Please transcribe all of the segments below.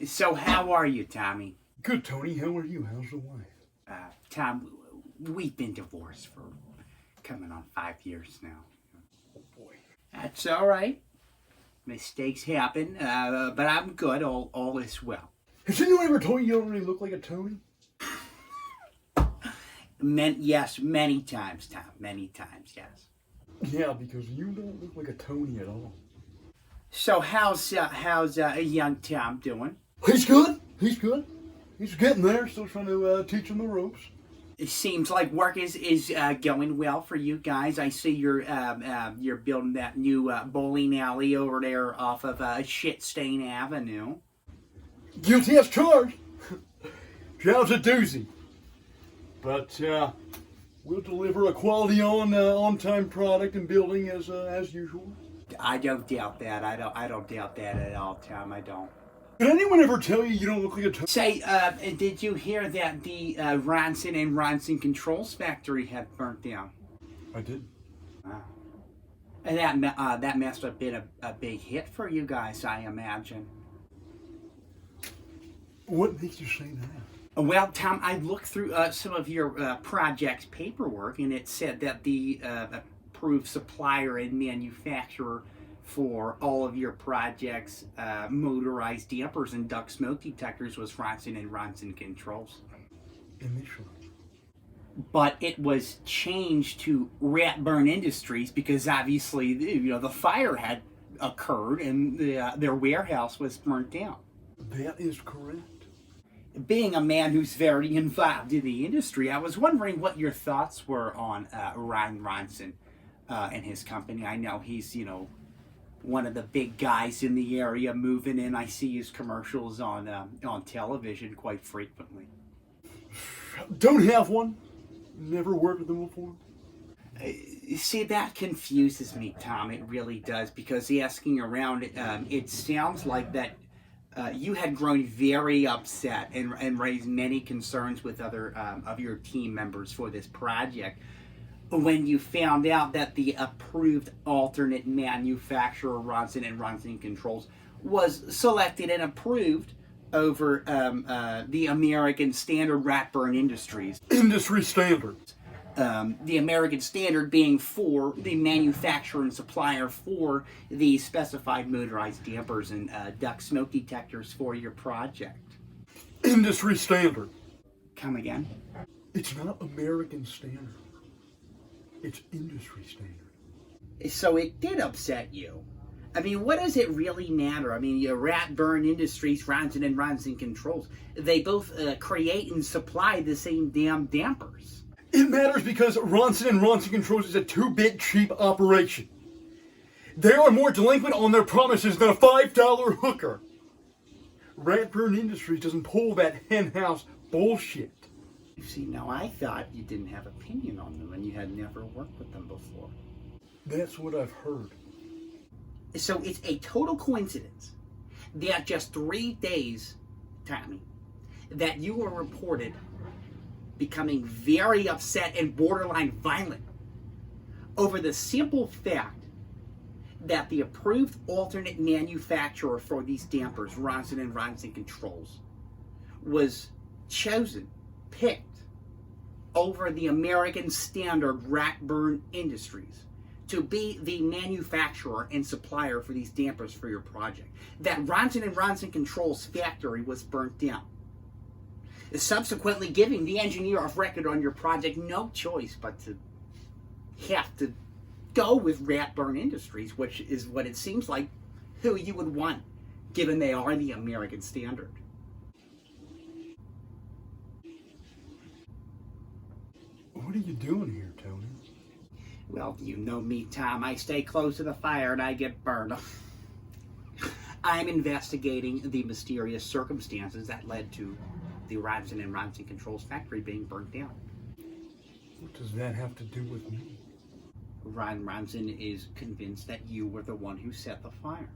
So how are you, Tommy? Good, Tony. How are you? How's the wife? Tom, we've been divorced for coming on 5 years now. Oh, boy. That's all right. Mistakes happen, but I'm good. All is well. Has anyone ever told you don't really look like a Tony? Yes, many times, Tom. Many times, yes. Yeah, because you don't look like a Tony at all. So how's young Tom doing? He's good. He's good. He's getting there. Still trying to teach him the ropes. It seems like work is going well for you guys. I see you're building that new bowling alley over there off of Shitstain Avenue. Guilty as charged. Job's a doozy. But we'll deliver a quality on-time product and building as usual. I don't doubt that. I don't doubt that at all, Tom. I don't. Did anyone ever tell you don't look like a Tony? Say, did you hear that the Ronson and Ronson Controls factory had burnt down? I did. Wow. And that must have been a big hit for you guys, I imagine. What makes you say that? Well, Tom, I looked through some of your project's paperwork, and it said that the approved supplier and manufacturer for all of your projects' motorized dampers and duct smoke detectors was Ronson and Ronson Controls. Initially. But it was changed to Ratburn Industries because obviously, the fire had occurred and their warehouse was burnt down. That is correct. Being a man who's very involved in the industry, I was wondering what your thoughts were on Ron Ronson and his company. I know he's, one of the big guys in the area moving in. I see his commercials on television quite frequently. Don't have one. Never worked with them before. See, that confuses me, Tom. It really does, because asking around, it sounds like that you had grown very upset and raised many concerns with other of your team members for this project when you found out that the approved alternate manufacturer, Ronson and Ronson Controls, was selected and approved over the American Standard Ratburn Industries. Industry standards. The American Standard being for the manufacturer and supplier for the specified motorized dampers and duct smoke detectors for your project. Industry standard. Come again? It's not American standard. It's industry standard. So it did upset you. I mean, what does it really matter? I mean, your Ratburn Industries, Ronson and Ronson Controls, they both create and supply the same damn dampers. It matters because Ronson and Ronson Controls is a two-bit cheap operation. They are more delinquent on their promises than a $5 hooker. Ratburn Industries doesn't pull that henhouse bullshit. You see, now I thought you didn't have opinion on them and you had never worked with them before. That's what I've heard. So it's a total coincidence that just 3 days, Tommy, that you were reported becoming very upset and borderline violent over the simple fact that the approved alternate manufacturer for these dampers, Ronson and Ronson Controls, was picked over the American Standard Ratburn Industries to be the manufacturer and supplier for these dampers for your project. That Ronson and Ronson Controls factory was burnt down, subsequently giving the engineer of record on your project no choice but to have to go with Ratburn Industries, which is what it seems like who you would want, given they are the American Standard. What are you doing here, Tony? Well, you know me, Tom. I stay close to the fire and I get burned. I'm investigating the mysterious circumstances that led to the Ronson and Ronson Controls factory being burnt down. What does that have to do with me? Ron Ronson is convinced that you were the one who set the fire.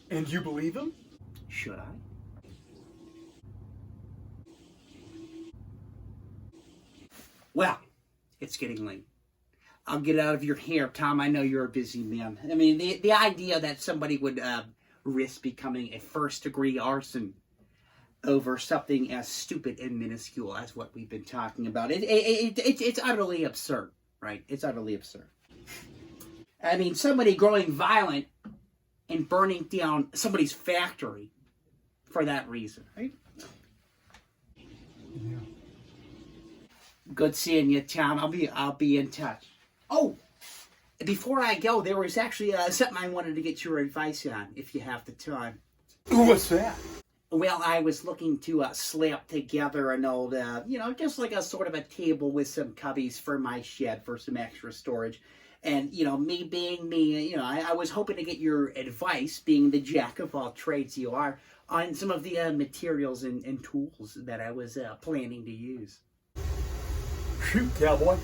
And you believe him? Should I? Well, it's getting late. I'll get out of your hair, Tom. I know you're a busy man. I mean, the idea that somebody would risk becoming a first-degree arson over something as stupid and minuscule as what we've been talking about. It's utterly absurd, right? It's utterly absurd. I mean, somebody growing violent and burning down somebody's factory for that reason, right? Yeah. Good seeing you, Tom. I'll be in touch. Oh, before I go, there was actually something I wanted to get your advice on, if you have the time. What's that? Well, I was looking to slap together an old, just like a sort of a table with some cubbies for my shed for some extra storage. And, me being me, I was hoping to get your advice, being the jack of all trades you are, on some of the materials and tools that I was planning to use. Shoot, cowboy.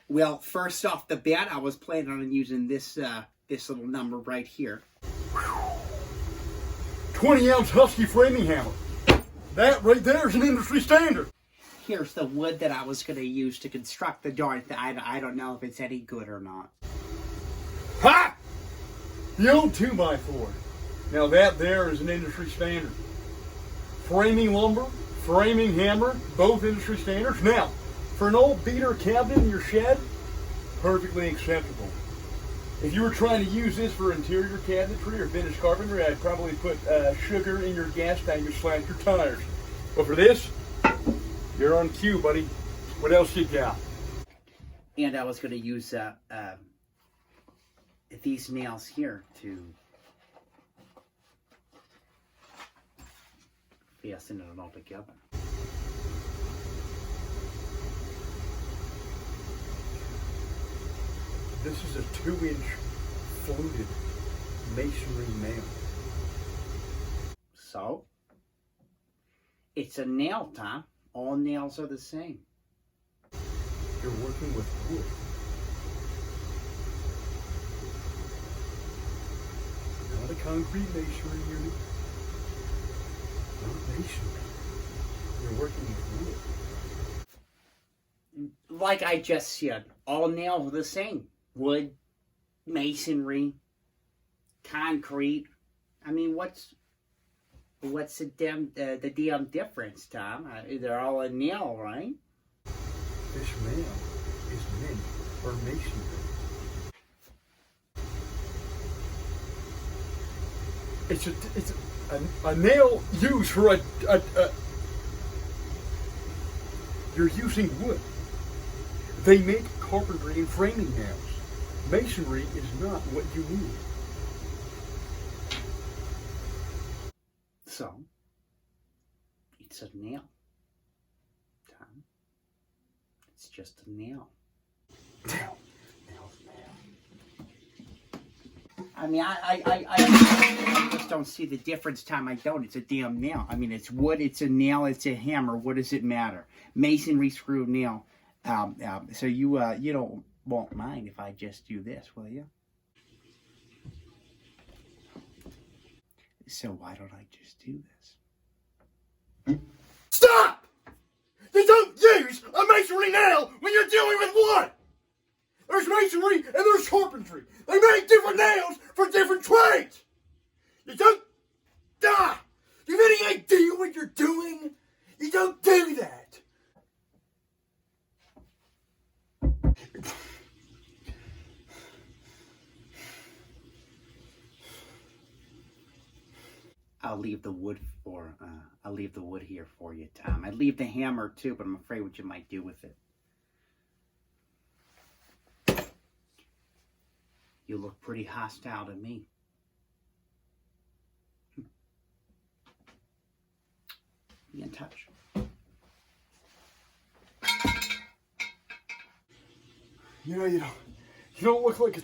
Well, first off the bat, I was planning on using this little number right here. 20-ounce Husky framing hammer. That right there is an industry standard. Here's the wood that I was going to use to construct the darn thing. I don't know if it's any good or not. Ha! The old 2x4. Now that there is an industry standard. Framing lumber, framing hammer, both industry standards. Now, for an old beater cabinet in your shed, perfectly acceptable. If you were trying to use this for interior cabinetry or finished carpentry, I'd probably put sugar in your gas tank and slash your tires. But for this, you're on cue, buddy. What else you got? And I was going to use these nails here to fasten it all together. This is a 2-inch fluted masonry nail. So, it's a nail, Tom. All nails are the same. You're working with wood. Not a concrete masonry unit. Not masonry. You're working with wood. Like I just said, all nails are the same. Wood, masonry, concrete. I mean, what's the damn difference, Tom? They're all a nail, right? This nail is meant for masonry. It's a nail used for you're using wood. They make carpentry and framing nails. Masonry is not what you need. So, it's a nail, Tom. It's just a nail. Nail. I mean, I just don't see the difference, Tom. I don't. It's a damn nail. I mean, it's wood, it's a nail, it's a hammer. What does it matter? Masonry, screw, nail. So you won't mind if I just do this, will you? So why don't I just do this? Stop! You don't use a masonry nail when you're dealing with wood! There's masonry and there's carpentry. They make different nails for different trades. You don't... You have any idea what you're doing? You don't do that. I'll leave the wood here for you, Tom. I'd leave the hammer too, but I'm afraid what you might do with it. You look pretty hostile to me. Be in touch. You don't look like a